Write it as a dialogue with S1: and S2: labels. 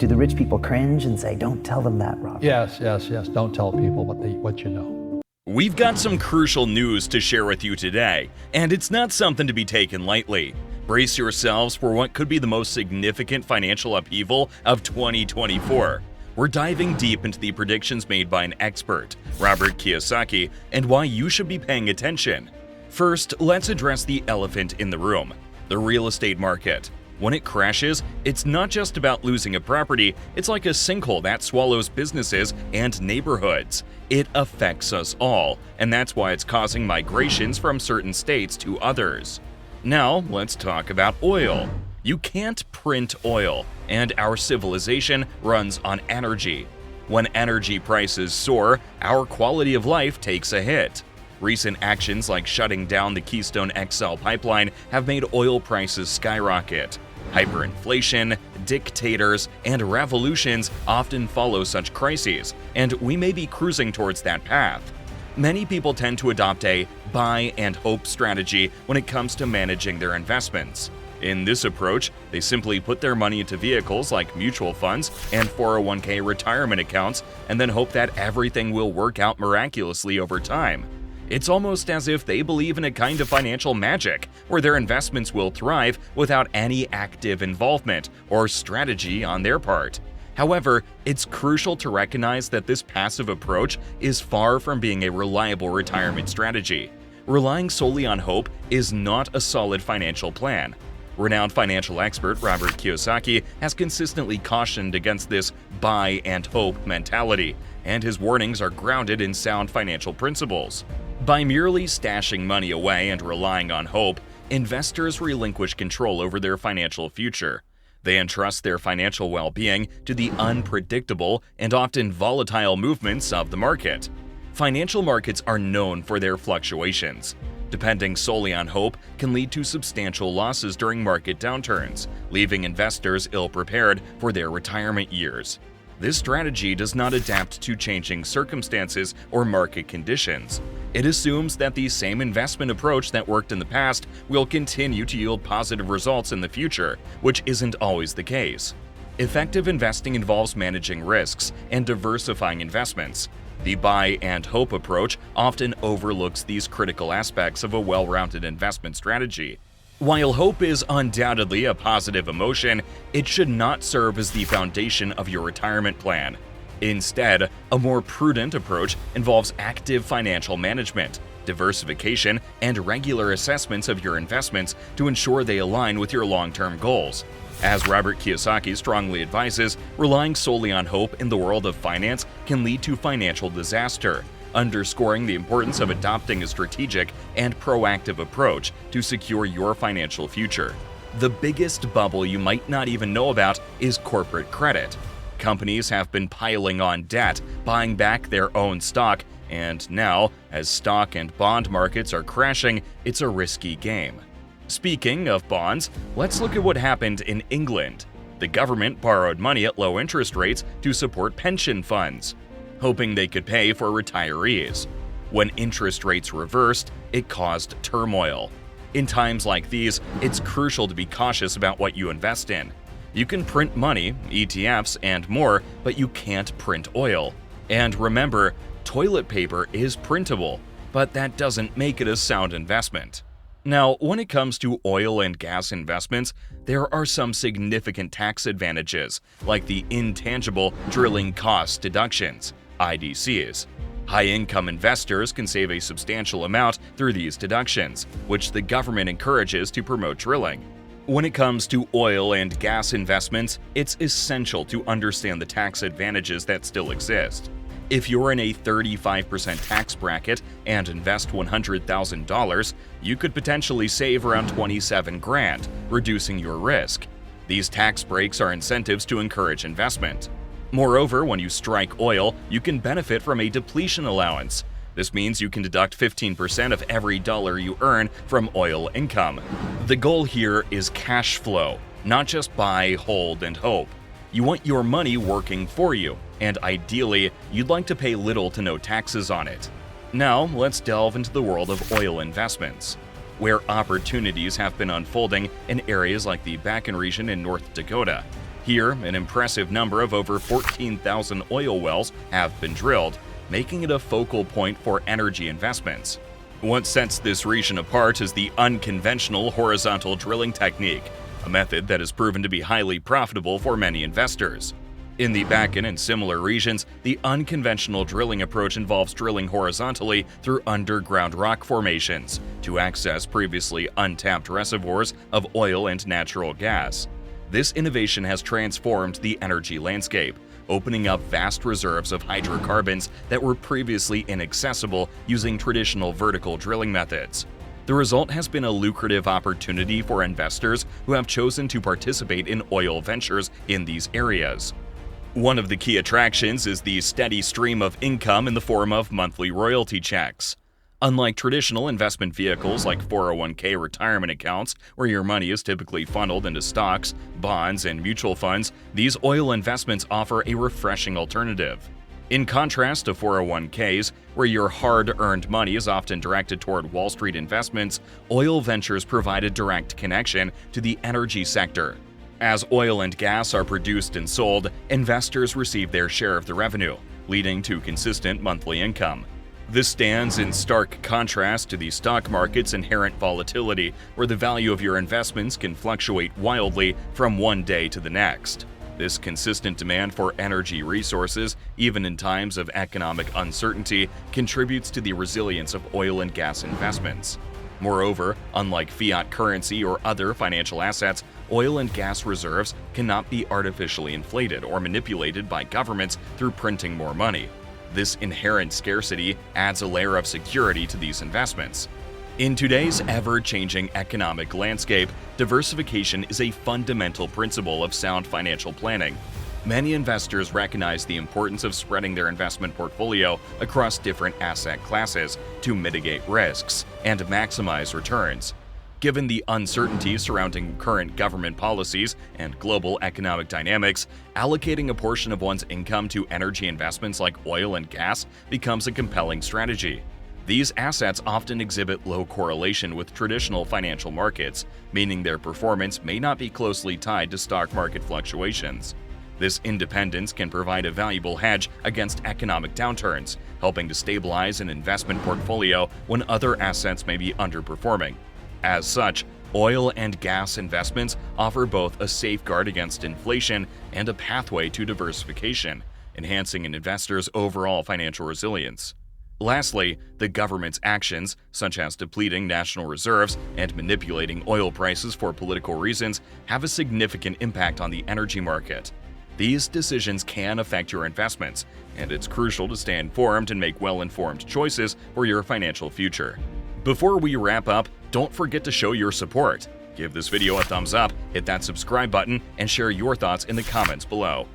S1: Do the rich people cringe and say, don't tell them that, Robert?
S2: Yes. Don't tell people what you know.
S3: We've got some crucial news to share with you today, and it's not something to be taken lightly. Brace yourselves for what could be the most significant financial upheaval of 2024. We're diving deep into the predictions made by an expert, Robert Kiyosaki, and why you should be paying attention. First, let's address the elephant in the room, the real estate market. When it crashes, it's not just about losing a property, it's like a sinkhole that swallows businesses and neighborhoods. It affects us all, and that's why it's causing migrations from certain states to others. Now, let's talk about oil. You can't print oil, and our civilization runs on energy. When energy prices soar, our quality of life takes a hit. Recent actions like shutting down the Keystone XL pipeline have made oil prices skyrocket. Hyperinflation, dictators, and revolutions often follow such crises, and we may be cruising towards that path. Many people tend to adopt a buy and hope strategy when it comes to managing their investments. In this approach, they simply put their money into vehicles like mutual funds and 401k retirement accounts and then hope that everything will work out miraculously over time. It's almost as if they believe in a kind of financial magic, where their investments will thrive without any active involvement or strategy on their part. However, it's crucial to recognize that this passive approach is far from being a reliable retirement strategy. Relying solely on hope is not a solid financial plan. Renowned financial expert Robert Kiyosaki has consistently cautioned against this buy and hope mentality, and his warnings are grounded in sound financial principles. By merely stashing money away and relying on hope, investors relinquish control over their financial future. They entrust their financial well-being to the unpredictable and often volatile movements of the market. Financial markets are known for their fluctuations. Depending solely on hope can lead to substantial losses during market downturns, leaving investors ill-prepared for their retirement years. This strategy does not adapt to changing circumstances or market conditions. It assumes that the same investment approach that worked in the past will continue to yield positive results in the future, which isn't always the case. Effective investing involves managing risks and diversifying investments. The buy and hope approach often overlooks these critical aspects of a well-rounded investment strategy. While hope is undoubtedly a positive emotion, it should not serve as the foundation of your retirement plan. Instead, a more prudent approach involves active financial management, diversification, and regular assessments of your investments to ensure they align with your long-term goals. As Robert Kiyosaki strongly advises, relying solely on hope in the world of finance can lead to financial disaster, underscoring the importance of adopting a strategic and proactive approach to secure your financial future. The biggest bubble you might not even know about is corporate credit. Companies have been piling on debt, buying back their own stock, and now, as stock and bond markets are crashing, it's a risky game. Speaking of bonds, let's look at what happened in England. The government borrowed money at low interest rates to support pension funds, hoping they could pay for retirees. When interest rates reversed, it caused turmoil. In times like these, it's crucial to be cautious about what you invest in. You can print money, ETFs, and more, but you can't print oil. And remember, toilet paper is printable, but that doesn't make it a sound investment. Now, when it comes to oil and gas investments, there are some significant tax advantages, like the intangible drilling cost deductions, IDCs. High-income investors can save a substantial amount through these deductions, which the government encourages to promote drilling. When it comes to oil and gas investments, it's essential to understand the tax advantages that still exist. If you're in a 35% tax bracket and invest $100,000, you could potentially save around $27,000, reducing your risk. These tax breaks are incentives to encourage investment. Moreover, when you strike oil, you can benefit from a depletion allowance. This means you can deduct 15% of every dollar you earn from oil income. The goal here is cash flow, not just buy, hold, and hope. You want your money working for you, and ideally, you'd like to pay little to no taxes on it. Now, let's delve into the world of oil investments, where opportunities have been unfolding in areas like the Bakken region in North Dakota. Here, an impressive number of over 14,000 oil wells have been drilled, making it a focal point for energy investments. What sets this region apart is the unconventional horizontal drilling technique, a method that has proven to be highly profitable for many investors. In the Bakken and similar regions, the unconventional drilling approach involves drilling horizontally through underground rock formations to access previously untapped reservoirs of oil and natural gas. This innovation has transformed the energy landscape, opening up vast reserves of hydrocarbons that were previously inaccessible using traditional vertical drilling methods. The result has been a lucrative opportunity for investors who have chosen to participate in oil ventures in these areas. One of the key attractions is the steady stream of income in the form of monthly royalty checks. Unlike traditional investment vehicles like 401k retirement accounts, where your money is typically funneled into stocks, bonds, and mutual funds, these oil investments offer a refreshing alternative. In contrast to 401ks, where your hard-earned money is often directed toward Wall Street investments, oil ventures provide a direct connection to the energy sector. As oil and gas are produced and sold, investors receive their share of the revenue, leading to consistent monthly income. This stands in stark contrast to the stock market's inherent volatility, where the value of your investments can fluctuate wildly from one day to the next. This consistent demand for energy resources, even in times of economic uncertainty, contributes to the resilience of oil and gas investments. Moreover, unlike fiat currency or other financial assets, oil and gas reserves cannot be artificially inflated or manipulated by governments through printing more money. This inherent scarcity adds a layer of security to these investments. In today's ever-changing economic landscape, diversification is a fundamental principle of sound financial planning. Many investors recognize the importance of spreading their investment portfolio across different asset classes to mitigate risks and maximize returns. Given the uncertainty surrounding current government policies and global economic dynamics, allocating a portion of one's income to energy investments like oil and gas becomes a compelling strategy. These assets often exhibit low correlation with traditional financial markets, meaning their performance may not be closely tied to stock market fluctuations. This independence can provide a valuable hedge against economic downturns, helping to stabilize an investment portfolio when other assets may be underperforming. As such, oil and gas investments offer both a safeguard against inflation and a pathway to diversification, enhancing an investor's overall financial resilience. Lastly, the government's actions, such as depleting national reserves and manipulating oil prices for political reasons, have a significant impact on the energy market. These decisions can affect your investments, and it's crucial to stay informed and make well-informed choices for your financial future. Before we wrap up, don't forget to show your support. Give this video a thumbs up, hit that subscribe button, and share your thoughts in the comments below.